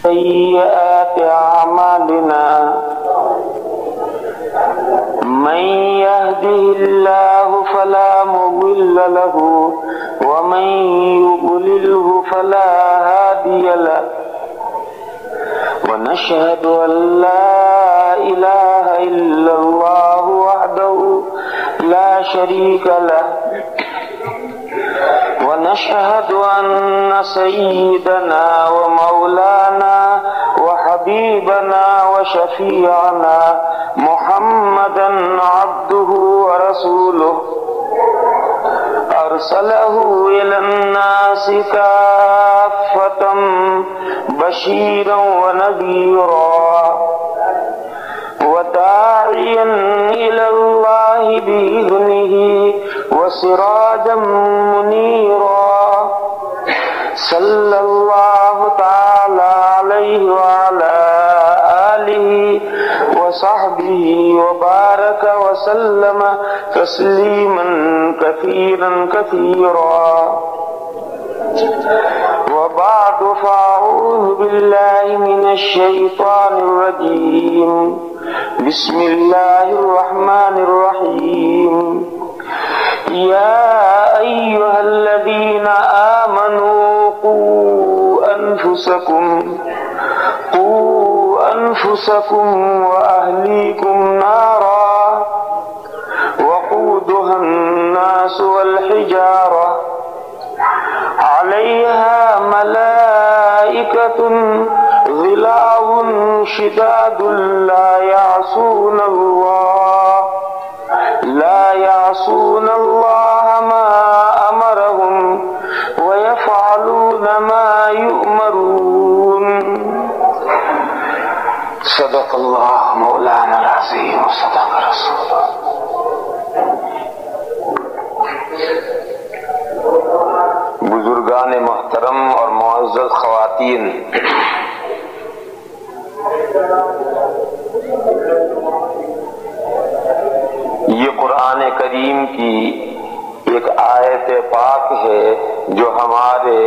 سيئات أعمالنا من يهده الله فلا مضل له ومن يضلله فلا هادي له ونشهد أن لا إله إلا الله وحده لا شريك له ونشهد أن سيدنا ومولانا وحبيبنا وشفيعنا محمدا عبده ورسوله أرسله إلى الناس كافة بشيرا ونذيرا وداعيا إلى الله بإذنه وسراجا منيرا صلى الله تعالى عليه وعلى آله وصحبه وبارك وسلم تسليما كثيرا كثيرا وبعد فأعوذ بالله من الشيطان الرجيم بسم الله الرحمن الرحيم يا أيها الذين آمنوا قوا أنفسكم وأهليكم نارا وقودها الناس والحجارة عليها ملائكة غلاظ شداد لا يعصون الله ما أمرهم ويفعلون ما يؤمرون صدق الله مولانا العظيم وصدق رسوله. بزرگان محترم اور معزز خواتین، یہ قرآن کریم کی ایک آیت پاک ہے جو ہمارے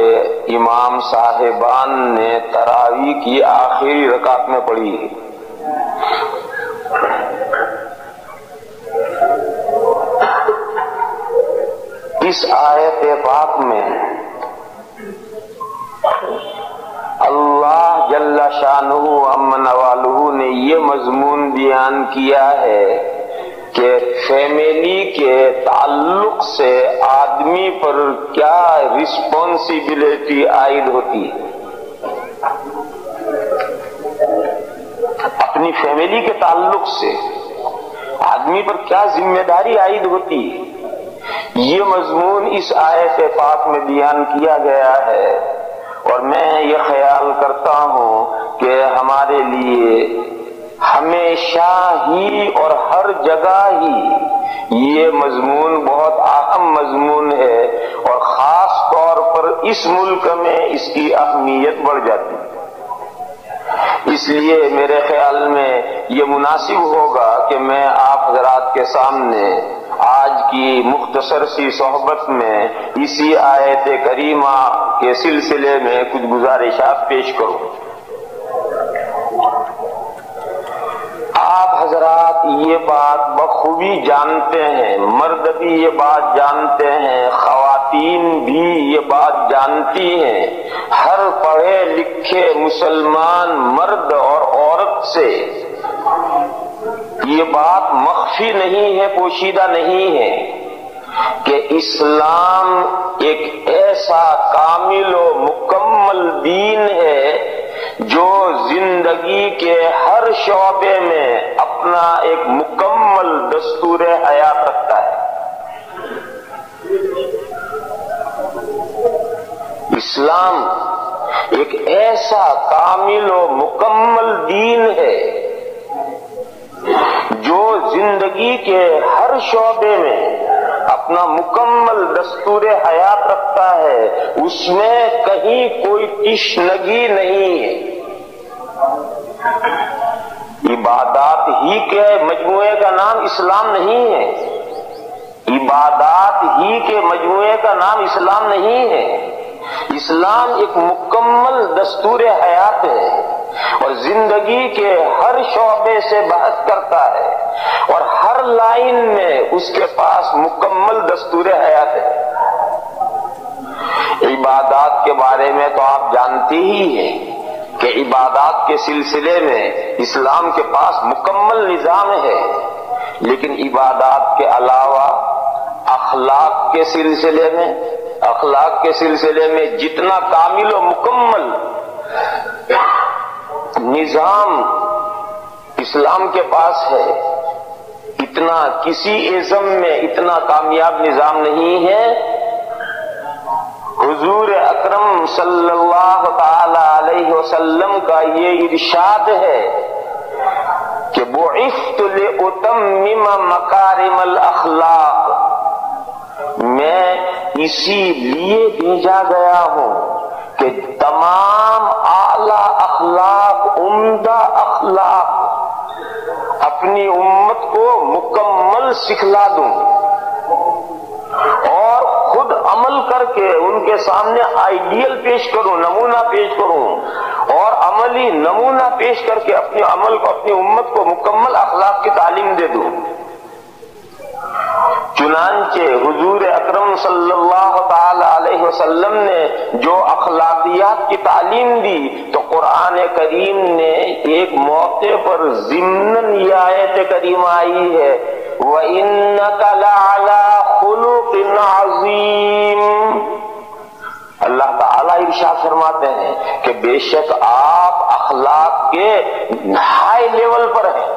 امام صاحبان نے تراویح کی آخری رکعت میں پڑھی ہے۔ اس آیت پاک میں اللہ جل شانہ عم نوالہ نے یہ مضمون بیان کیا ہے کہ فیملی کے تعلق سے آدمی پر کیا رسپانسبلٹی عائد ہوتی ہے، اپنی فیملی کے تعلق سے آدمی پر کیا ذمہ داری عائد ہوتی ہے، یہ مضمون اس آیت پاک میں بیان کیا گیا ہے۔ اور میں یہ خیال کرتا ہوں کہ ہمارے لیے ہمیشہ ہی اور ہر جگہ ہی یہ مضمون بہت اہم مضمون ہے، اور خاص طور پر اس ملک میں اس کی اہمیت بڑھ جاتی ہے۔ اس لیے میرے خیال میں یہ مناسب ہوگا کہ میں آپ حضرات کے سامنے آج کی مختصر سی صحبت میں اسی آیت کریمہ کے سلسلے میں کچھ گزارشات پیش کروں۔ آپ حضرات یہ بات بخوبی جانتے ہیں، مرد بھی یہ بات جانتے ہیں، خواتین بھی یہ بات جانتی ہیں، ہر پڑھے لکھے مسلمان مرد اور عورت سے یہ بات مخفی نہیں ہے، پوشیدہ نہیں ہے کہ اسلام ایک ایسا کامل و مکمل دین ہے جو زندگی کے ہر شعبے میں اپنا ایک مکمل دستور حیات رکھتا ہے۔ اسلام ایک ایسا کامل و مکمل دین ہے جو زندگی کے ہر شعبے میں اپنا مکمل دستور حیات رکھتا ہے، اس میں کہیں کوئی تشنگی نہیں ہے۔ عبادات ہی کے مجموعے کا نام اسلام نہیں ہے، عبادات ہی کے مجموعے کا نام اسلام نہیں ہے، اسلام ایک مکمل دستور حیات ہے اور زندگی کے ہر شعبے سے بحث کرتا ہے اور ہر لائن میں اس کے پاس مکمل دستور حیات ہے۔ عبادات کے بارے میں تو آپ جانتے ہی ہیں کہ عبادات کے سلسلے میں اسلام کے پاس مکمل نظام ہے، لیکن عبادات کے علاوہ اخلاق کے سلسلے میں جتنا کامل و مکمل نظام اسلام کے پاس ہے، اتنا کسی ازم میں اتنا کامیاب نظام نہیں ہے۔ حضور اکرم صلی اللہ تعالی علیہ وسلم کا یہ ارشاد ہے کہ بعثت لأتمم مکارم الاخلاق، میں اسی لیے بھیجا گیا ہوں کہ تمام اعلی اخلاق، عمدہ اخلاق اپنی امت کو مکمل سکھلا دوں اور خود عمل کر کے ان کے سامنے آئیڈیل پیش کروں، نمونہ پیش کروں اور عملی نمونہ پیش کر کے اپنے عمل کو، اپنی امت کو مکمل اخلاق کی تعلیم دے دوں۔ چنانچہ حضور اکرم صلی اللہ تعالی علیہ وسلم نے جو اخلاقیات کی تعلیم دی تو قرآن کریم نے ایک موقع پر ضمناً یہ آیت کریمہ آئی ہے وَإِنَّكَ لَعَلَىٰ خُلُقٍ عَظِيمٍ۔ اللہ تعالیٰ ارشاد فرماتے ہیں کہ بے شک آپ اخلاق کے ہائی لیول پر ہیں،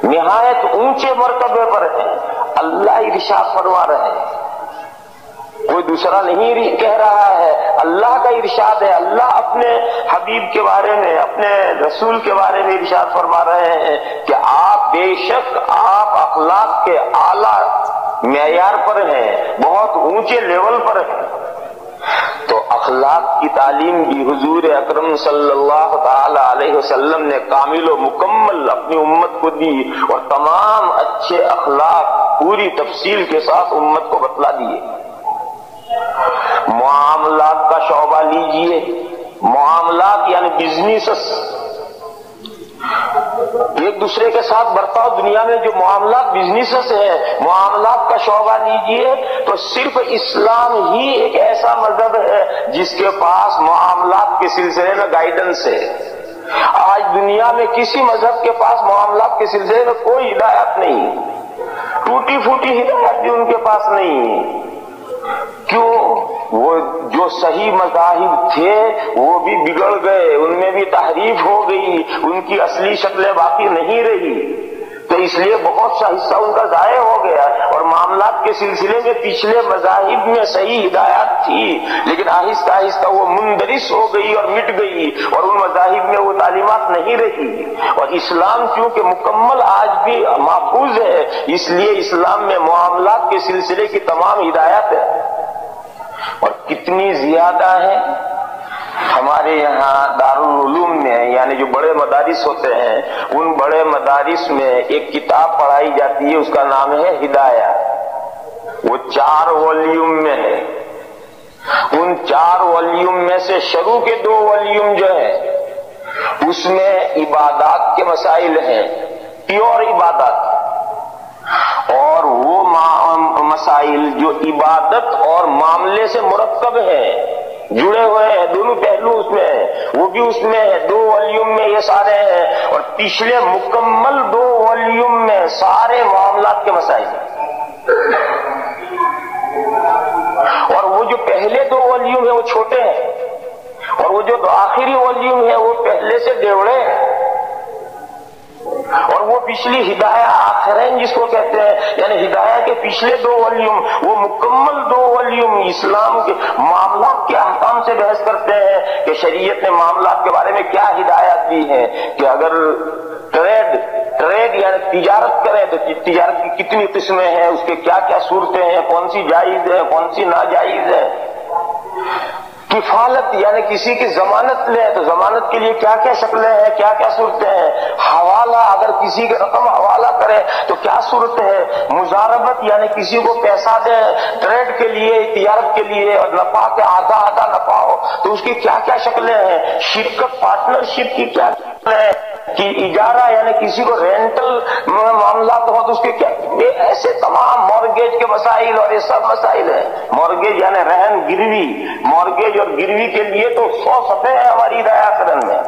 نہایت اونچے مرتبے پر ہیں۔ اللہ ارشاد فرما رہے ہیں، کوئی دوسرا نہیں کہہ رہا ہے، اللہ کا ارشاد ہے۔ اللہ اپنے حبیب کے بارے میں، اپنے رسول کے بارے میں ارشاد فرما رہے ہیں کہ آپ بے شک آپ اخلاق کے اعلیٰ معیار پر ہیں، بہت اونچے لیول پر ہیں۔ تو اخلاق کی تعلیم بھی حضور اکرم صلی اللہ تعالی علیہ وسلم نے کامل و مکمل اپنی امت کو دی اور تمام اچھے اخلاق پوری تفصیل کے ساتھ امت کو بتلا دیے۔ معاملات کا شعبہ لیجئے، معاملات یعنی بزنسز، ایک دوسرے کے ساتھ برتاؤ، دنیا میں جو معاملات بزنسز ہیں، معاملات کا شعبہ لیجئے تو صرف اسلام ہی ایک ایسا مذہب ہے جس کے پاس معاملات کے سلسلے میں گائیڈنس ہے۔ آج دنیا میں کسی مذہب کے پاس معاملات کے سلسلے میں کوئی ہدایت نہیں، ٹوٹی پھوٹی ہدایت بھی ان کے پاس نہیں۔ کیوں؟ وہ جو صحیح مذاہب تھے وہ بھی بگڑ گئے، ان میں بھی تحریف ہو گئی، ان کی اصلی شکلیں باقی نہیں رہی، تو اس لیے بہت سا حصہ ان کا ضائع ہو گیا۔ اور معاملات کے سلسلے میں پچھلے مذاہب میں صحیح ہدایات تھی، لیکن آہستہ آہستہ وہ مندرس ہو گئی اور مٹ گئی اور ان مذاہب میں وہ تعلیمات نہیں رہی۔ اور اسلام چونکہ مکمل آج بھی محفوظ ہے، اس لیے اسلام میں معاملات کے سلسلے کی تمام ہدایات ہے۔ اور کتنی زیادہ ہے ہمارے یہاں دارالعلوم میں، یعنی جو بڑے مدارس ہوتے ہیں، ان بڑے مدارس میں ایک کتاب پڑھائی جاتی ہے، اس کا نام ہے ہدایہ، وہ 4 والیوم میں ہے۔ ان 4 والیوم میں سے شروع کے 2 والیوم جو ہیں اس میں عبادات کے مسائل ہیں، پیور عبادات، اور وہ مسائل جو عبادت اور معاملے سے مرکب ہیں، جڑے ہوئے ہیں، دونوں پہلو اس میں ہیں، وہ بھی اس میں ہے۔ 2 والیوم میں یہ سارے ہیں، اور پچھلے مکمل 2 والیوم میں سارے معاملات کے مسائل ہیں۔ اور وہ جو پہلے 2 والیوم ہیں وہ چھوٹے ہیں، اور وہ جو آخری والیوم ہے وہ پہلے سے ڈیوڑے ہیں۔ اور وہ پچھلی ہدایہ آخرین جس کو کہتے ہیں، یعنی ہدایہ کے پچھلے 2 والیوم، وہ مکمل 2 والیوم اسلام کے معاملات کے احکام سے بحث کرتے ہیں کہ شریعت نے معاملات کے بارے میں کیا ہدایات دی ہیں، کہ اگر ٹریڈ یعنی تجارت کریں تو تجارت کی کتنی قسمیں ہیں، اس کے کیا کیا صورتیں ہیں، کون سی جائز ہے، کون سی ناجائز ہے۔ کفالت یعنی کسی کی ضمانت لے تو ضمانت کے لیے کیا کیا شکلیں ہیں، کیا کیا صورتیں ہیں. حوالہ، اگر کسی کی رقم حوالہ کرے تو کیا صورت ہے. مضاربت یعنی کسی کو پیسہ دے ٹریڈ کے لیے، تجارت کے لیے، اور نفع کے آدھا آدھا نفع ہو تو اس کی کیا کیا شکلیں ہیں. شرکت پارٹنرشپ کی کیا شکلیں ہیں. کہ اجارہ یعنی کسی کو رینٹل معاملات ہو تو اس کے کیا، یہ ایسے تمام مورگیج کے مسائل اور یہ سب مسائل ہیں. مورگیج یعنی رہن گروی، مورگیج اور گروی کے لیے تو 100 صفحے ہیں ہماری ہدایات قرآن میں.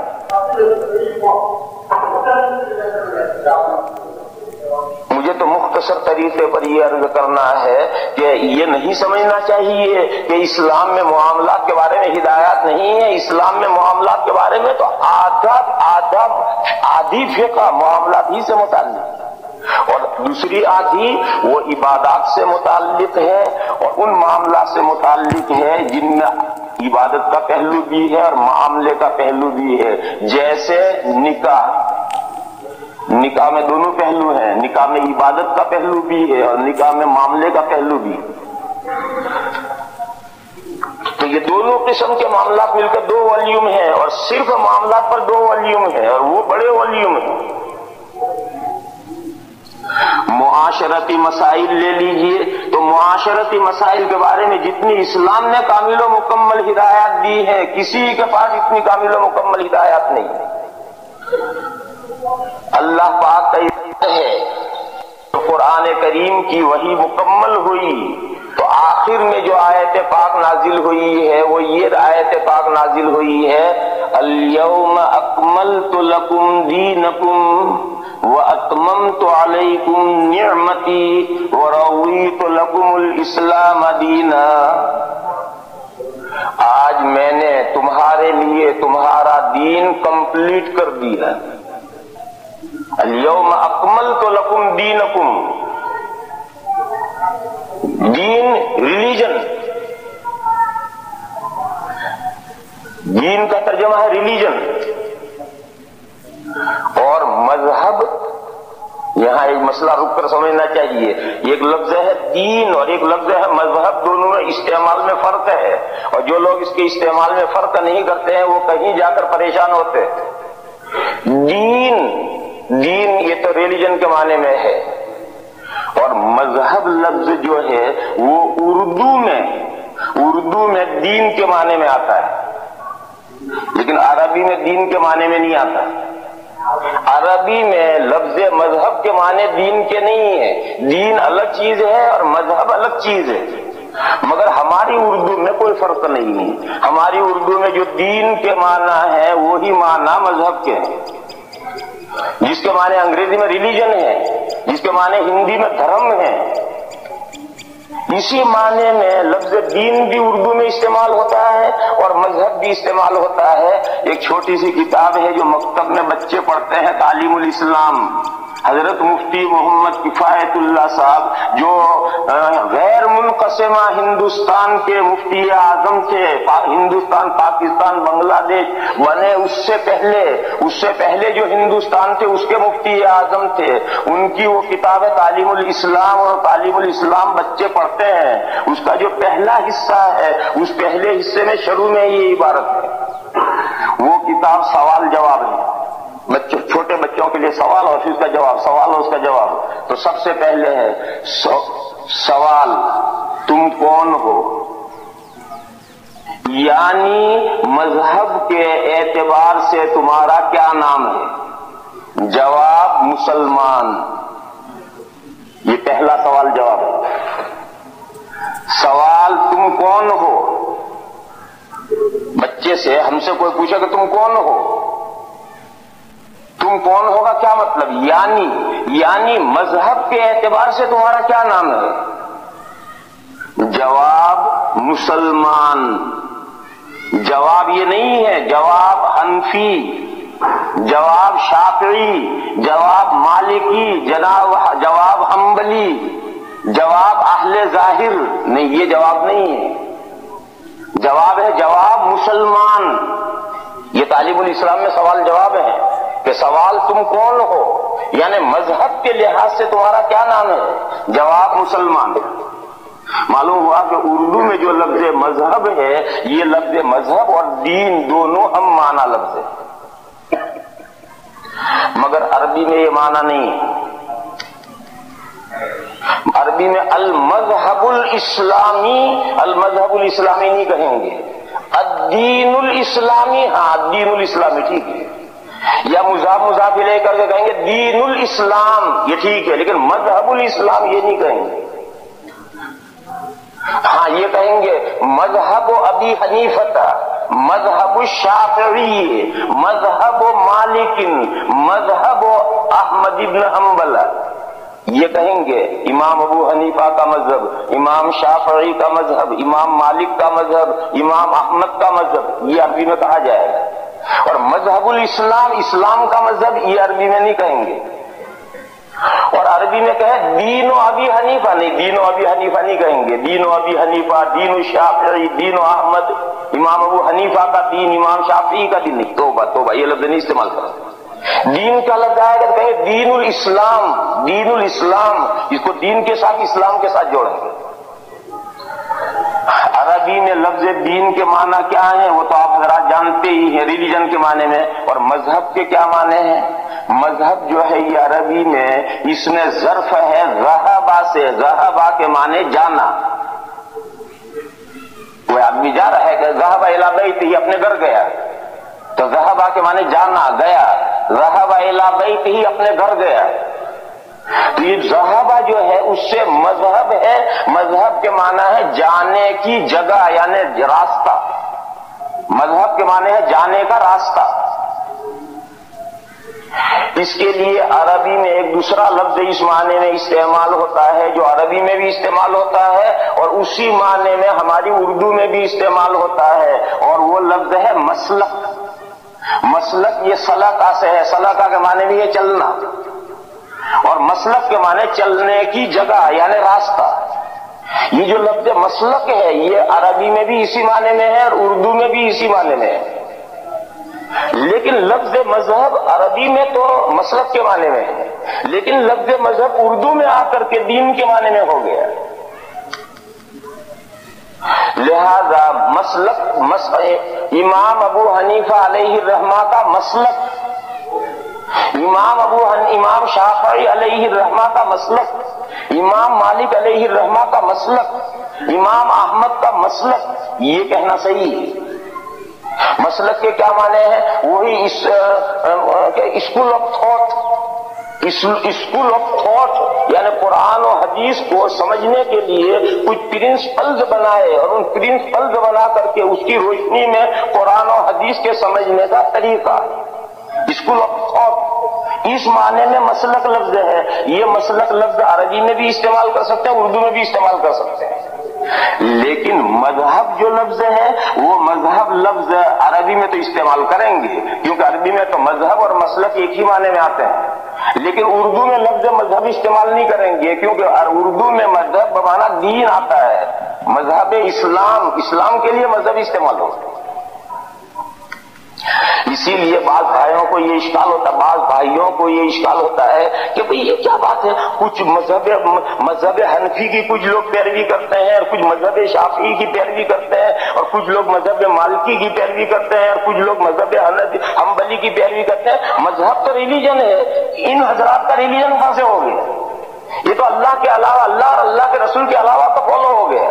مجھے تو مختصر طریقے پر یہ عرض کرنا ہے کہ یہ نہیں سمجھنا چاہیے کہ اسلام میں معاملات کے بارے میں ہدایات نہیں ہے. اسلام میں معاملات کے بارے میں تو آدھی فقہ معاملات ہی سے متعلق ہے، اور دوسری آدھی وہ عبادات سے متعلق ہے، اور ان معاملات سے متعلق ہے جن میں عبادت کا پہلو بھی ہے اور معاملے کا پہلو بھی ہے. جیسے نکاح میں دونوں پہلو ہیں. نکاح میں عبادت کا پہلو بھی ہے اور نکاح میں معاملے کا پہلو بھی. تو یہ دونوں قسم کے معاملات مل کر 2 والیوم ہیں، اور صرف معاملات پر 2 والیوم ہیں، اور وہ بڑے والیوم ہیں. معاشرتی مسائل لے لیجئے تو معاشرتی مسائل کے بارے میں جتنی اسلام نے کامل و مکمل ہدایات دی ہے، کسی کے پاس اتنی کامل و مکمل ہدایات نہیں. اللہ پاک کا ہے قرآن کریم کی وحی مکمل ہوئی تو آخر میں جو آیت پاک نازل ہوئی ہے وہ یہ آیت پاک نازل ہوئی ہے، الیوم اکملت لکم دینکم واتممت علیکم نعمتی ورضیت لکم الاسلام دینا. آج میں نے تمہارے لیے تمہارا دین کمپلیٹ کر دیا. الیوم اکملت لکم دینکم، دین ریلیجن، دین کا ترجمہ ہے ریلیجن، اور مذہب. یہاں ایک مسئلہ رک کر سمجھنا چاہیے. ایک لفظ ہے دین اور ایک لفظ ہے مذہب، دونوں میں استعمال میں فرق ہے، اور جو لوگ اس کے استعمال میں فرق نہیں کرتے ہیں وہ کہیں جا کر پریشان ہوتے. دین یہ تو ریلیجن کے معنی میں ہے، اور مذہب لفظ جو ہے وہ اردو میں دین کے معنی میں آتا ہے، لیکن عربی میں دین کے معنی میں نہیں آتا. عربی میں لفظ مذہب کے معنی دین کے نہیں ہے. دین الگ چیز ہے اور مذہب الگ چیز ہے، مگر ہماری اردو میں کوئی فرق نہیں ہے. ہماری اردو میں جو دین کے معنی ہے وہی معنی مذہب کے ہیں. جس کے معنی انگریزی میں ریلیجن ہے، جس کے معنی ہندی میں دھرم ہے، اسی معنی میں لفظ دین بھی اردو میں استعمال ہوتا ہے اور مذہب بھی استعمال ہوتا ہے. ایک چھوٹی سی کتاب ہے جو مکتب میں بچے پڑھتے ہیں، تعلیم الاسلام. حضرت مفتی محمد کفایت اللہ صاحب جو غیر منقسمہ ہندوستان کے مفتی اعظم تھے، ہندوستان پاکستان بنگلہ دیش بنے اس سے پہلے جو ہندوستان تھے اس کے مفتی اعظم تھے، ان کی وہ کتاب ہے تعلیم الاسلام، اور تعلیم الاسلام بچے پڑھتے ہیں. اس کا جو پہلا حصہ ہے اس پہلے حصے میں شروع میں یہ عبارت ہے. وہ کتاب سوال جواب ہے، چھوٹے بچوں کے لیے سوال اور اس کا جواب، سوال اور اس کا جواب. تو سب سے پہلے ہے سوال، تم کون ہو؟ یعنی مذہب کے اعتبار سے تمہارا کیا نام ہے؟ جواب مسلمان. یہ پہلا سوال جواب ہے. سوال تم کون ہو؟ بچے سے ہم سے کوئی پوچھے کہ تم کون ہو، تم کون ہوگا کیا مطلب؟ یعنی مذہب کے اعتبار سے تمہارا کیا نام ہے؟ جواب مسلمان. جواب یہ نہیں ہے جواب حنفی، جواب شافعی، جواب مالکی، جواب حنبلی، جواب اہل ظاہر، نہیں، یہ جواب نہیں ہے. جواب ہے جواب مسلمان. یہ تعلیم الاسلام میں سوال جواب ہے کہ سوال تم کون ہو، یعنی مذہب کے لحاظ سے تمہارا کیا نام ہے؟ جواب مسلمان. معلوم ہوا کہ اردو میں جو لفظ مذہب ہے یہ لفظ مذہب اور دین دونوں ہم معنی لفظ ہے، مگر عربی میں یہ معنی نہیں ہے۔ عربی میں المذہب الاسلامی نہیں کہیں گے، الدین الاسلامی، ہاں دین الاسلامی ٹھیک ہے، یا مضاف لے کر کے کہیں گے دین الاسلام، یہ ٹھیک ہے، لیکن مذہب الاسلام یہ نہیں کہیں گے۔ ہاں یہ کہیں گے مذہب ابی حنیفہ، مذہب الشافعی، مذہب مالک، مذہب احمد بن حنبل، یہ کہیں گے امام ابو حنیفہ کا مذہب، امام شافعی کا مذہب، امام مالک کا مذہب، امام احمد کا مذہب، یہ عربی میں کہا جائے گا۔ اور مذہب الاسلام، اسلام کا مذہب، یہ عربی میں نہیں کہیں گے۔ اور عربی میں کہیں دین و ابی حنیفہ، نہیں، دین و ابی حنیفہ نہیں کہیں گے، دین و ابی حنیفہ، دین و شافعی، دین و احمد، امام ابو حنیفہ کا دین، امام شافعی کا دین نہیں، توبہ توبہ، یہ لفظ نہیں استعمال کرتے۔ دین کا لفظ آئے گا تو کہیں دین الاسلام، دین الاسلام، اس کو دین کے ساتھ اسلام کے ساتھ جوڑیں گے۔ عربی میں لفظ دین کے معنی کیا ہیں وہ تو آپ حضرات جانتے ہی ہیں، ریلیجن کے معنی میں، اور مذہب کے کیا معنی ہیں؟ مذہب جو ہے یہ عربی میں اس میں ظرف ہے ذہبا سے، ذہبا کے معنی جانا، کوئی آدمی جا رہا ہے کہ ذہب الی بیتہ، اپنے گھر گیا، تو ذہبا کے معنی جانا، گیا، ذہب الی بیتہ، اپنے گھر گیا۔ تو یہ ذہبا جو ہے اس سے مذہب ہے، مذہب کے معنی ہے جانے کی جگہ، یعنی راستہ، مذہب کے معنی ہے جانے کا راستہ۔ اس کے لیے عربی میں ایک دوسرا لفظ اس معنی میں استعمال ہوتا ہے جو عربی میں بھی استعمال ہوتا ہے اور اسی معنی میں ہماری اردو میں بھی استعمال ہوتا ہے، اور وہ لفظ ہے مسلک۔ مسلک یہ سلکہ سے ہے، سلکہ کے معنی بھی ہے چلنا، اور مسلک کے معنی چلنے کی جگہ یعنی راستہ۔ یہ جو لفظ مسلک ہے یہ عربی میں بھی اسی معنی میں ہے اور اردو میں بھی اسی معنی میں ہے، لیکن لفظ مذہب عربی میں تو مسلک کے معنی میں ہے، لیکن لفظ مذہب اردو میں آ کر کے دین کے معنی میں ہو گیا۔ لہذا مسلک امام ابو حنیفہ علیہ الرحمہ کا مسلک، امام شافعی علیہ الرحمہ کا مسلک، امام مالک علیہ الرحمہ کا مسلک، امام احمد کا مسلک، یہ کہنا صحیح ہے۔ مسلک کے کیا معنی ہے؟ وہی school of thought, school of thought یعنی قرآن و حدیث کو سمجھنے کے لیے کچھ پرنسپلز بنائے اور ان پرنسپلز بنا کر کے اس کی روشنی میں قرآن و حدیث کے سمجھنے کا طریقہ، اسکول آف تھاٹ، اس معنی میں مسلک لفظ ہے۔ یہ مسلک لفظ عربی میں بھی استعمال کر سکتے ہیں، اردو میں بھی استعمال کر سکتے ہیں، لیکن مذہب جو لفظ ہے وہ مذہب لفظ عربی میں تو استعمال کریں گے کیونکہ عربی میں تو مذہب اور مسلک ایک ہی معنی میں آتے ہیں، لیکن اردو میں لفظ مذہب استعمال نہیں کریں گے کیونکہ اردو میں مذہب بمانا دین آتا ہے، مذہب اسلام، اسلام کے لیے مذہب استعمال ہوتا ہے۔ اسی لیے بعض بھائیوں کو یہ اشکال ہوتا ہے کہ بھئی یہ کیا بات ہے، کچھ مذہب حنفی کی کچھ لوگ پیروی کرتے ہیں اور کچھ مذہب شافعی کی پیروی کرتے ہیں اور کچھ لوگ مذہب مالکی کی پیروی کرتے ہیں اور کچھ لوگ مذہب حنبلی کی پیروی کرتے ہیں۔ مذہب تو ریلیجن ہے، ان حضرات کا ریلیجن کہاں سے ہو گیا؟ یہ تو اللہ کے علاوہ، اللہ اور اللہ کے رسول کے علاوہ کا فالو ہو گیا۔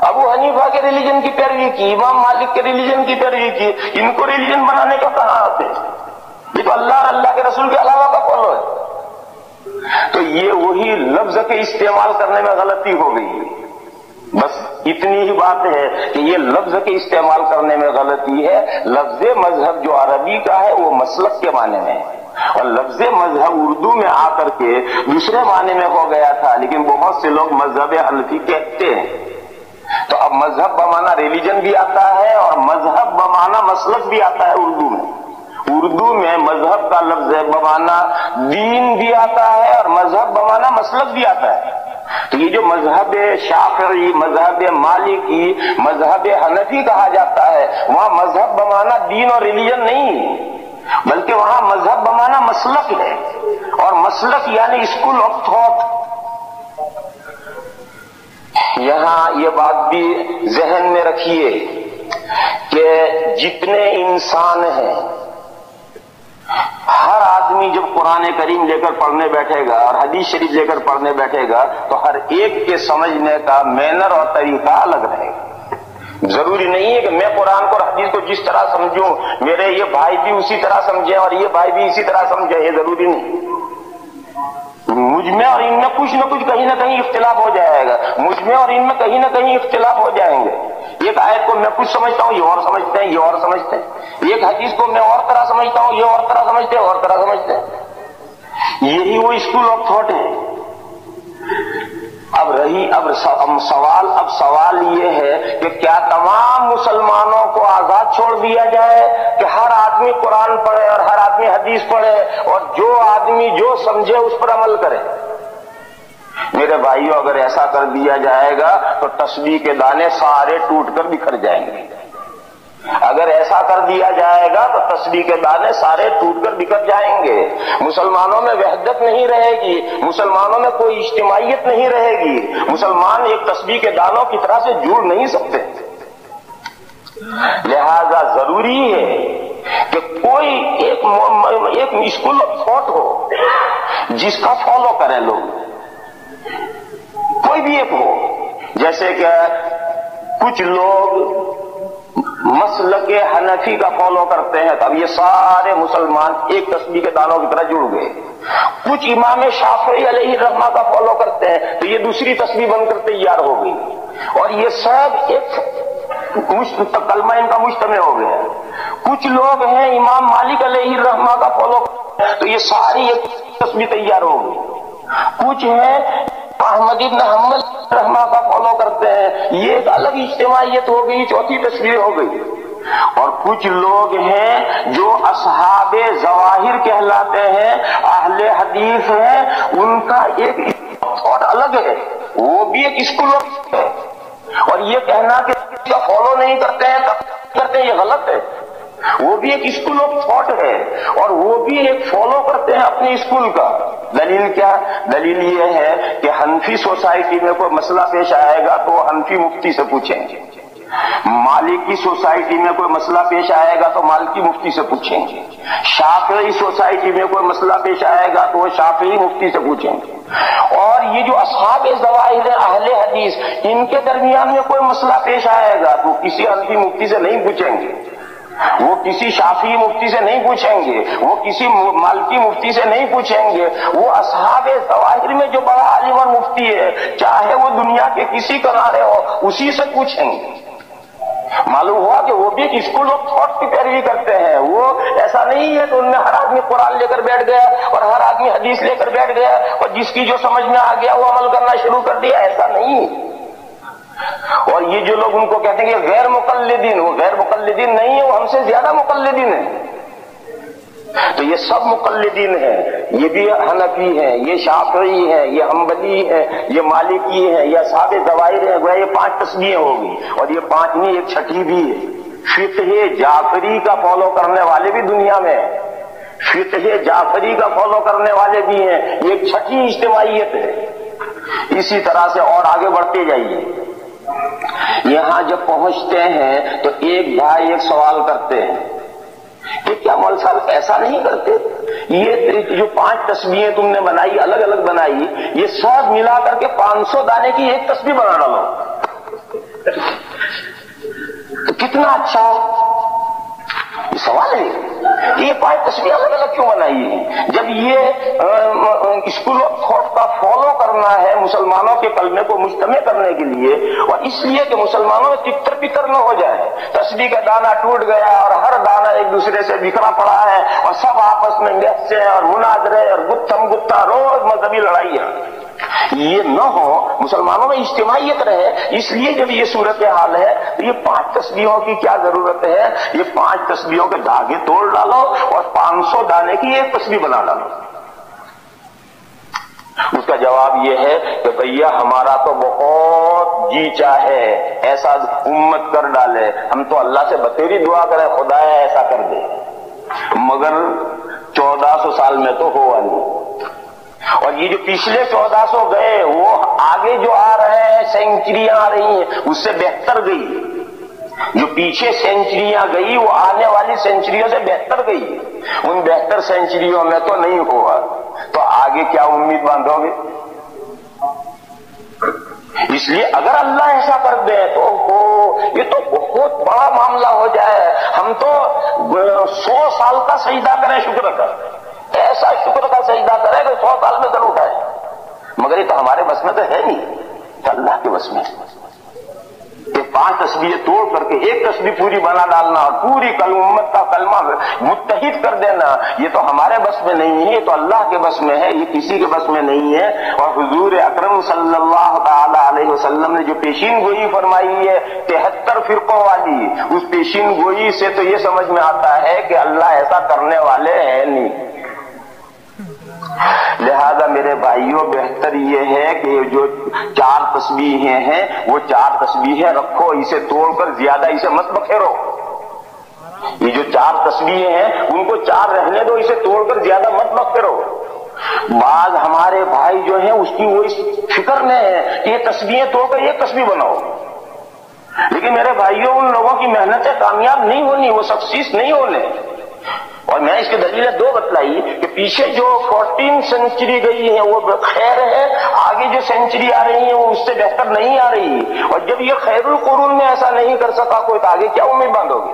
ابو حنیفہ کے ریلیجن کی پیروی کی، امام مالک کے ریلیجن کی پیروی کی، ان کو ریلیجن بنانے کا کہاں آتے؟ یہ تو اللہ اور اللہ کے رسول کے علاوہ کا فالو ہے۔ تو یہ وہی لفظ کے استعمال کرنے میں غلطی ہو گئی، بس اتنی ہی بات ہے کہ یہ لفظ کے استعمال کرنے میں غلطی ہے۔ لفظ مذہب جو عربی کا ہے وہ مسلک کے معنی میں ہے، اور لفظ مذہب اردو میں آ کر کے دوسرے معنی میں ہو گیا تھا، لیکن بہت سے لوگ مذہب حنفی کہتے ہیں۔ تو اب مذہب بمانا ریلیجن بھی آتا ہے اور مذہب بمانا مسلک بھی آتا ہے اردو میں۔ اردو میں مذہب کا لفظ بمانا دین بھی آتا ہے اور مذہب بمانا مسلک بھی آتا ہے۔ تو یہ جو مذہب شافعی، مذہب مالکی، مذہب حنفی کہا جاتا ہے، وہاں مذہب بمانا دین اور ریلیجن نہیں، بلکہ وہاں مذہب بمانا مسلک ہے، اور مسلک یعنی اسکول آف تھاٹ، یہاں یہ بات بھی ذہن میں رکھیے کہ جتنے انسان ہیں، ہر آدمی جب قرآن کریم لے کر پڑھنے بیٹھے گا اور حدیث شریف لے کر پڑھنے بیٹھے گا تو ہر ایک کے سمجھنے کا مینر اور طریقہ الگ رہے گا۔ ضروری نہیں ہے کہ میں قرآن کو اور حدیث کو جس طرح سمجھوں میرے یہ بھائی بھی اسی طرح سمجھے اور یہ بھائی بھی اسی طرح سمجھے، یہ ضروری نہیں۔ مجھ میں اور ان میں کچھ نہ کچھ کہیں نہ کہیں اختلاف ہو جائے گا، مجھ میں اور ان میں کہیں نہ کہیں اختلاف ہو جائیں گے۔ ایک آیت کو میں کچھ سمجھتا ہوں، یہ اور سمجھتے ہیں، یہ اور سمجھتے ہیں۔ ایک حدیث کو میں اور طرح سمجھتا ہوں، یہ اور طرح سمجھتے ہیں، اور طرح سمجھتے ہیں۔ یہی وہ اسکول آف تھاٹ ہے۔ اب سوال یہ ہے کہ کیا تمام مسلمانوں کو آزاد چھوڑ دیا جائے کہ ہر آدمی قرآن پڑھے اور ہر آدمی حدیث پڑھے اور جو آدمی جو سمجھے اس پر عمل کرے؟ میرے بھائیوں، اگر ایسا کر دیا جائے گا تو تسبیح کے دانے سارے ٹوٹ کر بکھر جائیں گے۔ اگر ایسا کر دیا جائے گا تو تسبیح کے دانے سارے ٹوٹ کر بکھر جائیں گے، مسلمانوں میں وحدت نہیں رہے گی، مسلمانوں میں کوئی اجتماعیت نہیں رہے گی، مسلمان ایک تسبیح کے دانوں کی طرح سے جڑ نہیں سکتے۔ لہذا ضروری ہے کہ کوئی ایک اسکول آف تھاٹ ہو جس کا فالو کریں لوگ، کوئی بھی ایک ہو۔ جیسے کہ کچھ لوگ مسلک حنفی کا فالو کرتے ہیں تو اب یہ سارے مسلمان ایک تسبیح کے دانوں کی طرح جڑ گئے۔ کچھ امام شافعی علیہ الرحمہ کا فالو کرتے ہیں تو یہ دوسری تسبیح بن کر تیار ہو گئی، اور یہ سب ایک کلمہ ان کا مجتمع ہو گیا۔ کچھ لوگ ہیں امام مالک علیہ الرحمہ کا فالو کرتے ہیں تو یہ ساری ایک تسبیح تیار ہو گئی۔ کچھ ہیں احمد ابن حنبل رحمہ کا فالو کرتے ہیں، یہ ایک الگ اجتماعیت ہو گئی، چوتھی تصویر ہو گئی۔ اور کچھ لوگ ہیں جو اصحاب ظواہر کہلاتے ہیں، اہل حدیث ہیں، ان کا ایک تھاٹ الگ ہے، وہ بھی ایک اسکول ہے، اور یہ کہنا کہ اس کا فالو نہیں کرتے ہیں یہ غلط ہے۔ وہ بھی ایک اسکول آف تھاٹ ہے اور وہ بھی ایک فالو کرتے ہیں اپنے اسکول کا۔ دلیل کیا؟ دلیل یہ ہے کہ حنفی سوسائٹی میں کوئی مسئلہ پیش آئے گا تو وہ حنفی مفتی سے پوچھیں گے، مالکی سوسائٹی میں کوئی مسئلہ پیش آئے گا تو مالکی مفتی سے پوچھیں گے، شافعی سوسائٹی میں کوئی مسئلہ پیش آئے گا تو وہ شافعی مفتی سے پوچھیں گے، اور یہ جو اصحاب ظواہر اہل حدیث ان کے درمیان میں کوئی مسئلہ پیش آئے گا تو کسی حنفی مفتی سے نہیں پوچھیں گے، وہ کسی شافعی مفتی سے نہیں پوچھیں گے، وہ کسی مالکی مفتی سے نہیں پوچھیں گے، وہ اصحاب ظواہر میں جو بڑا عالم اور مفتی ہے چاہے وہ دنیا کے کسی کنارے ہو اسی سے پوچھیں گے۔ معلوم ہوا کہ وہ بھی ایک اسکول آف تھاٹ کی پیروی کرتے ہیں۔ وہ ایسا نہیں ہے تو ان میں ہر آدمی قرآن لے کر بیٹھ گیا اور ہر آدمی حدیث لے کر بیٹھ گیا اور جس کی جو سمجھ میں آ گیا وہ عمل کرنا شروع کر دیا، ایسا نہیں۔ اور یہ جو لوگ ان کو کہتے ہیں کہ غیر مقلدین، وہ غیر مقلدین نہیں ہے، وہ ہم سے زیادہ مقلدین ہیں۔ تو یہ سب مقلدین ہیں، یہ بھی حنفی ہیں، یہ شافعی ہیں، یہ حنبلی ہیں، یہ مالکی ہیں، یہ اصحاب ظواہر ہیں۔ گویا یہ 5 تسبیحیں ہوگی اور یہ 5 نہیں، ایک چھٹی بھی ہے۔ فقہ جعفری کا فالو کرنے والے بھی دنیا میں ہیں، فقہ جعفری کا فالو کرنے والے بھی ہیں، یہ ایک چھٹی اجتماعیت ہے۔ اسی طرح سے اور آگے بڑھتے جائیے۔ یہاں جب پہنچتے ہیں تو ایک بھائی ایک سوال کرتے ہیں کہ کیا مول صاحب ایسا نہیں کرتے، یہ جو 5 تسبیحیں تم نے بنائی، الگ الگ بنائی، یہ سب ملا کر کے 500 دانے کی ایک تسبیح بنا ڈالو تو کتنا اچھا ہو۔ یہ سوال ہے کہ یہ 5 تسبیح الگ الگ کیوں بنائی ہے؟ جب یہ اسکول آف تھاٹ کا فالو کرنا ہے مسلمانوں کے کلمے کو مجتمع کرنے کے لیے، اور اس لیے کہ مسلمانوں میں تتر پتر نہ ہو جائے، تسبیح کا دانہ ٹوٹ گیا اور ہر دانہ ایک دوسرے سے بکھرا پڑا ہے اور سب آپس میں بحثیں اور مناظرے اور گتھم گتھا روز مذہبی لڑائیاں، یہ نہ ہو، مسلمانوں میں اجتماعیت رہے۔ اس لیے جب یہ صورتحال ہے تو یہ 5 تسبیحوں کی کیا ضرورت ہے؟ یہ 5 تسبیحوں کے دھاگے توڑ ڈالو اور 500 دانے کی ایک تسبیح بنا ڈالو۔ اس کا جواب یہ ہے کہ بھیا ہمارا تو بہت جی چاہے ایسا امت کر ڈالے، ہم تو اللہ سے بتیری دعا کریں خدایا ایسا کر دے، مگر 1400 سال میں تو ہوا نہیں۔ اور یہ جو پچھلے 1400 گئے وہ آگے جو آ رہے ہیں سینچریاں آ رہی ہیں اس سے بہتر گئی. جو پیچھے سینچریاں گئی وہ آنے والی سینچریوں سے بہتر گئی. ان بہتر سینچریوں میں تو نہیں ہوا تو آگے کیا امید باندھو گے؟ اس لیے اگر اللہ ایسا کر دے تو یہ تو بہت بڑا معاملہ ہو جائے. ہم تو 100 سال کا سجدہ کریں شکر کا، ایسا شکر کا سجدہ کریں کہ 100 سال میں سر اٹھائے، مگر یہ تو ہمارے بس میں تو ہے نہیں، تو اللہ کے بس میں کہ 5 تسبیحیں توڑ کر کے ایک تسبیح پوری بنا ڈالنا اور پوری امت کا کلمہ متحد کر دینا، یہ تو ہمارے بس میں نہیں ہے، یہ تو اللہ کے بس میں ہے، یہ کسی کے بس میں نہیں ہے. اور حضور اکرم صلی اللہ تعالی علیہ وسلم نے جو پیشین گوئی فرمائی ہے 73 فرقوں والی، اس پیشین گوئی سے تو یہ سمجھ میں آتا ہے کہ اللہ ایسا کرنے والے ہیں نہیں. لہذا میرے بھائیوں بہتر یہ ہے کہ جو 4 تسبیحیں ہیں وہ 4 تسبیحیں رکھو، اسے توڑ کر زیادہ اسے مت بکھیرو. یہ جو 4 تسبیحیں ہیں ان کو 4 رہنے دو، اسے توڑ کر زیادہ مت بکھیرو. بعض ہمارے بھائی جو ہیں اس کی وہ اس فکر میں ہے کہ یہ تسبیحیں توڑ کر ایک تسبیح بناؤ، لیکن میرے بھائیوں ان لوگوں کی محنتیں کامیاب نہیں ہونی، وہ سکسیس نہیں ہونے. اور میں اس کی دلیلیں 2 بتلائی کہ پیچھے جو 14 سینچری گئی ہے وہ خیر ہے، آگے جو سینچری آ رہی ہے وہ اس سے بہتر نہیں آ رہی. اور جب یہ خیر القرون میں ایسا نہیں کر سکا کوئی تو آگے کیا امید باندھو گے؟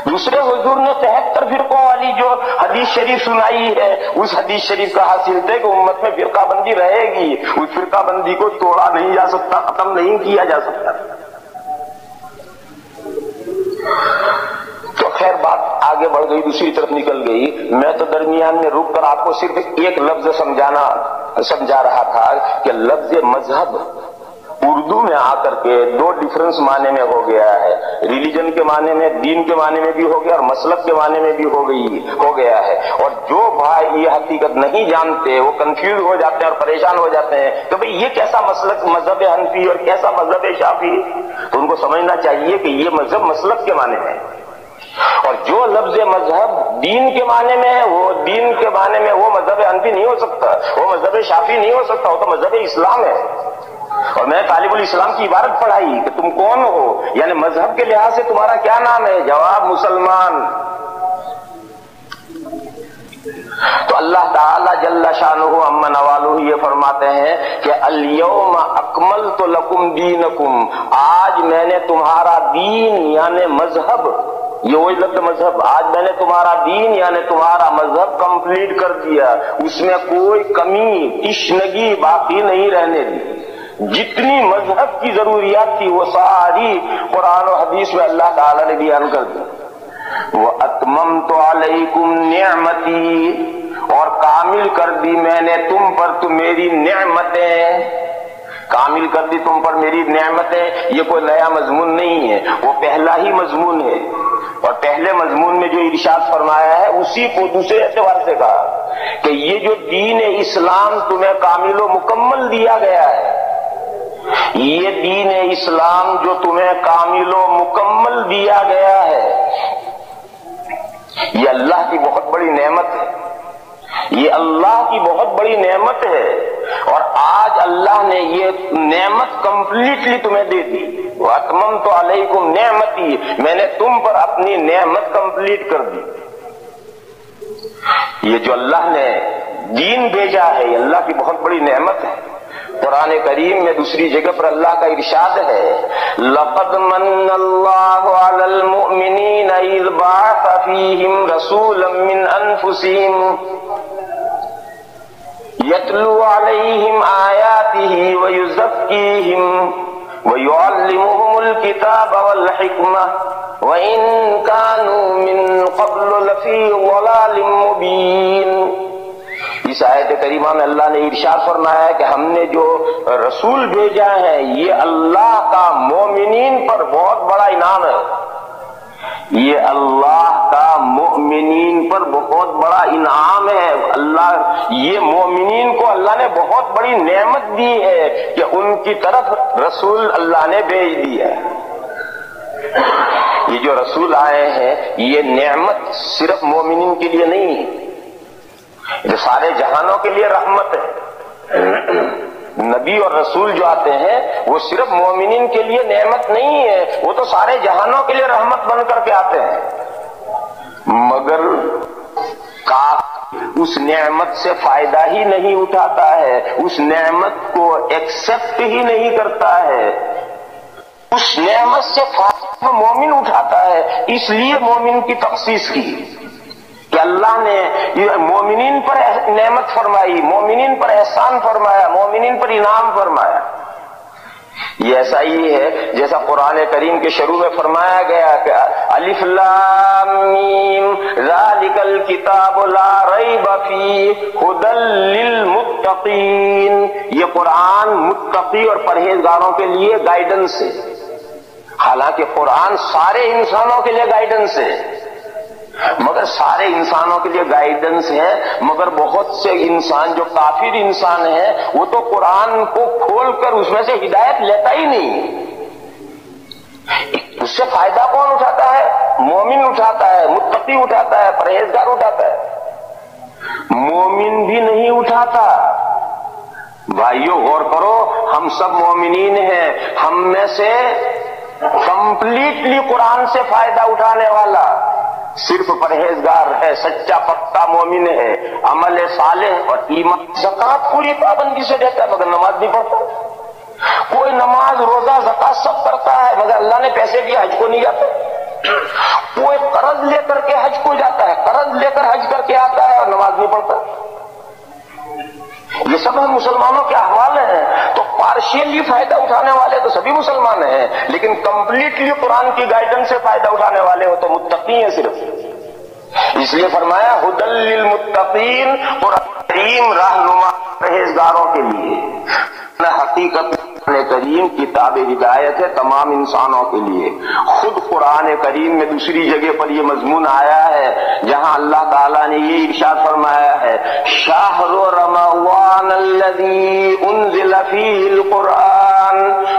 دوسرے حضور نے 73 فرقوں والی جو حدیث شریف سنائی ہے اس حدیث شریف کا حاصل تھے کہ امت میں فرقہ بندی رہے گی، اس فرقہ بندی کو توڑا نہیں جا سکتا، ختم نہیں کیا جا سکتا. تو خیر بات آگے بڑھ گئی، دوسری طرف نکل گئی. میں تو درمیان میں رک کر آپ کو صرف ایک لفظ سمجھا رہا تھا کہ لفظ مذہب اردو میں آ کر کے 2 ڈفرنس معنی میں ہو گیا ہے. ریلیجن کے معنی میں، دین کے معنی میں بھی ہو گیا اور مسلک کے معنی میں بھی ہو گیا ہے. اور جو بھائی یہ حقیقت نہیں جانتے وہ کنفیوز ہو جاتے ہیں اور پریشان ہو جاتے ہیں کہ بھئی یہ کیسا مسلک مذہب حنفی اور کیسا مذہب شافعی. تو ان کو سمجھنا چاہیے کہ یہ مذہب مسلک کے معنی میں ہے، اور جو لفظ مذہب دین کے معنی میں ہے وہ دین کے معنی میں وہ مذہب حنفی نہیں ہو سکتا، وہ مذہب شافعی نہیں ہو سکتا، وہ تو مذہب اسلام ہے. اور میں طالب الاسلام کی عبارت پڑھائی کہ تم کون ہو، یعنی مذہب کے لحاظ سے تمہارا کیا نام ہے؟ جواب مسلمان. تو اللہ تعالی جل شانہ عما نوالہ یہ فرماتے ہیں کہ الیوم اکملت لکم دینکم، آج میں نے تمہارا دین یعنی مذہب، یہ وہی لفظ مذہب، آج میں نے تمہارا دین یعنی تمہارا مذہب کمپلیٹ کر دیا، اس میں کوئی کمی تشنگی باقی نہیں رہنے دی. جتنی مذہب کی ضروریات تھی وہ ساری قرآن و حدیث میں اللہ تعالی نے بیان کر دی. وَأَتْمَمْتُ عَلَيْكُمْ نِعْمَتِي، اور کامل کر دی میں نے تم پر تو میری نعمتیں، کامل کر دی تم پر میری نعمتیں. یہ کوئی نیا مضمون نہیں ہے، وہ پہلا ہی مضمون ہے. اور پہلے مضمون میں جو ارشاد فرمایا ہے اسی کو دوسرے اعتبار سے کہا کہ یہ جو دین اسلام تمہیں کامل و مکمل دیا گیا ہے، یہ دین اسلام جو تمہیں کامل و مکمل دیا گیا ہے یہ اللہ کی بہت بڑی نعمت ہے، یہ اللہ کی بہت بڑی نعمت ہے. اور آج اللہ نے یہ نعمت کمپلیٹلی تمہیں دے دی. وَأَتْمَمْتُ عَلَيْكُمْ نِعْمَتِي، میں نے تم پر اپنی نعمت کمپلیٹ کر دی. یہ جو اللہ نے دین بھیجا ہے یہ اللہ کی بہت بڑی نعمت ہے. قرآن کریم میں دوسری جگہ پر اللہ کا ارشاد ہے لَقَدْ مَنَّ اللَّهُ عَلَى الْمُؤْمِنِينَ إِذْ بَعَثَ فِيهِمْ رَسُولًا مِّنْ أَنفُسِهِمْ يَتْلُو عَلَيْهِمْ آيَاتِهِ وَيُزَكِّيهِمْ وَيُعَلِّمُهُمُ الْكِتَابَ وَالْحِكْمَةَ وَإِن كَانُوا مِن قَبْلُ لَفِي ضَلَالٍ مُّبِينٍ. اس آیت کریمہ میں اللہ نے ارشاد فرمایا ہے کہ ہم نے جو رسول بھیجا ہے یہ اللہ کا مومنین پر بہت بڑا انعام ہے. یہ اللہ کا مومنین پر بہت بڑا انعام ہے. اللہ یہ مومنین کو اللہ نے بہت بڑی نعمت دی ہے کہ ان کی طرف رسول اللہ نے بھیج دیا ہے. یہ جو رسول آئے ہیں یہ نعمت صرف مومنین کے لیے نہیں ہے، یہ سارے جہانوں کے لیے رحمت ہے۔ نبی اور رسول جو آتے ہیں وہ صرف مومنین کے لیے نعمت نہیں ہے، وہ تو سارے جہانوں کے لیے رحمت بن کر کے آتے ہیں، مگر اس نعمت سے فائدہ ہی نہیں اٹھاتا ہے، اس نعمت کو ایکسپٹ ہی نہیں کرتا ہے۔ اس نعمت سے فائدہ مومن اٹھاتا ہے، اس لیے مومن کی تخصیص کی کہ اللہ نے مومنین پر نعمت فرمائی، مومنین پر احسان فرمایا، مومنین پر انعام فرمایا۔ یہ ایسا ہی ہے جیسا قرآن کریم کے شروع میں فرمایا گیا کہ الف لام میم ذالک الکتاب لا ریب فیہ ھدی للمتقین، یہ قرآن متقی اور پرہیزگاروں کے لیے گائیڈنس ہے۔ حالانکہ قرآن سارے انسانوں کے لیے گائیڈنس ہے، مگر سارے انسانوں کے لیے گائیڈنس ہے، مگر بہت سے انسان جو کافر انسان ہیں وہ تو قرآن کو کھول کر اس میں سے ہدایت لیتا ہی نہیں۔ اس سے فائدہ کون اٹھاتا ہے؟ مومن اٹھاتا ہے، متقی اٹھاتا ہے، پرہیزگار اٹھاتا ہے، مومن بھی نہیں اٹھاتا۔ بھائیو غور کرو، ہم سب مومنین ہیں، ہم میں سے کمپلیٹلی قرآن سے فائدہ اٹھانے والا صرف پرہیزگار ہے، سچا پکا مومن ہے، عمل صالح اور ایمان زکات پوری پابندی سے دیتا ہے مگر نماز نہیں پڑھتا۔ کوئی نماز روزہ زکات سب کرتا ہے مگر اللہ نے پیسے دیے حج کو نہیں جاتا۔ کوئی قرض لے کر کے حج کو جاتا ہے، قرض لے کر حج کر کے آتا ہے اور نماز نہیں پڑھتا۔ یہ سب ہم مسلمانوں کے احوال ہیں، تو پارشیلی فائدہ اٹھانے والے تو سبھی مسلمان ہیں، لیکن کمپلیٹلی قرآن کی گائیڈنس سے فائدہ اٹھانے والے ہو تو متقی ہیں صرف۔ اس لیے فرمایا ھدی للمتقین، قرآن کریم رہنما پرہیزگاروں کے لیے۔ حقیقت قرآن کریم کتاب ہدایت ہے تمام انسانوں کے لیے۔ خود قرآن کریم میں دوسری جگہ پر یہ مضمون آیا ہے جہاں اللہ تعالیٰ نے یہ ارشاد فرمایا ہے شہر رمضان الذی انزل فیہ القرآن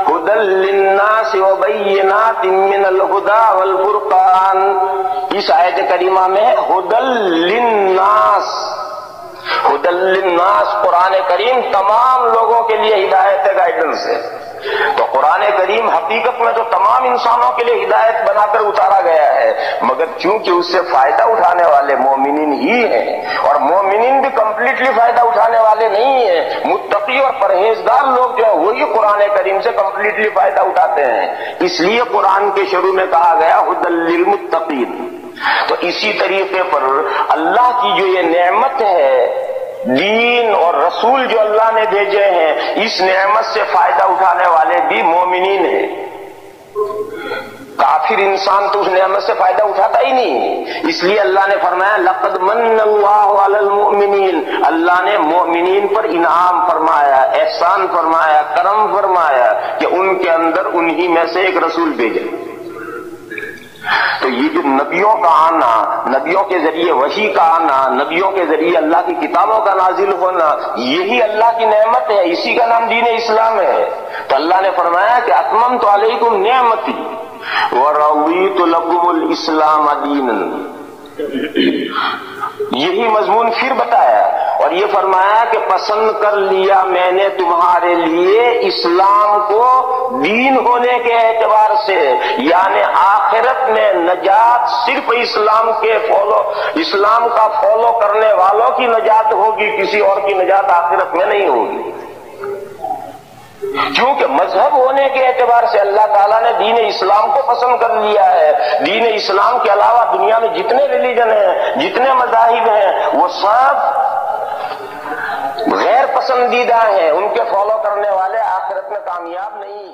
ھدی للناس وبینات من الھدی والفرقان۔ اس آیت کریمہ میں ھدی للناس، ھدی للناس قرآن کریم تمام لوگوں کے لیے ہدایت ہے، گائیڈنس ہے۔ تو قرآن کریم حقیقت میں تو تمام انسانوں کے لیے ہدایت بنا کر اتارا گیا ہے، مگر چونکہ اس سے فائدہ اٹھانے والے مومنین ہی ہیں، اور مومنین بھی کمپلیٹلی فائدہ اٹھانے والے نہیں ہیں، متقی اور پرہیزگار لوگ جو ہے وہی قرآن کریم سے کمپلیٹلی فائدہ اٹھاتے ہیں۔ اس لیے قرآن کے شروع میں کہا گیا ھدی للمتقین۔ تو اسی طریقے پر اللہ کی جو یہ نعمت ہے، دین اور رسول جو اللہ نے بھیجے ہیں، اس نعمت سے فائدہ اٹھانے والے بھی مومنین ہیں۔ کافر انسان تو اس نعمت سے فائدہ اٹھاتا ہی نہیں، اس لیے اللہ نے فرمایا لقد من اللہ علی المؤمنین، اللہ نے مومنین پر انعام فرمایا، احسان فرمایا، کرم فرمایا کہ ان کے اندر انہی میں سے ایک رسول بھیجے۔ تو یہ جو نبیوں کا آنا، نبیوں کے ذریعے وحی کا آنا، نبیوں کے ذریعے اللہ کی کتابوں کا نازل ہونا، یہی اللہ کی نعمت ہے، اسی کا نام دین اسلام ہے۔ تو اللہ نے فرمایا کہ اتممت علیکم نعمتی ورضیت لکم الاسلام دینا، یہی مضمون پھر بتایا اور یہ فرمایا کہ پسند کر لیا میں نے تمہارے لیے اسلام کو دین ہونے کے اعتبار سے، یعنی آخرت میں نجات صرف اسلام کا فالو کرنے والوں کی نجات ہوگی، کسی اور کی نجات آخرت میں نہیں ہوگی۔ کیونکہ مذہب ہونے کے اعتبار سے اللہ تعالیٰ نے دین اسلام کو پسند کر لیا ہے۔ دین اسلام کے علاوہ دنیا میں جتنے ریلیجن ہیں، جتنے مذاہب ہیں، وہ سب غیر پسندیدہ ہیں، ان کے فالو کرنے والے آخرت میں کامیاب نہیں۔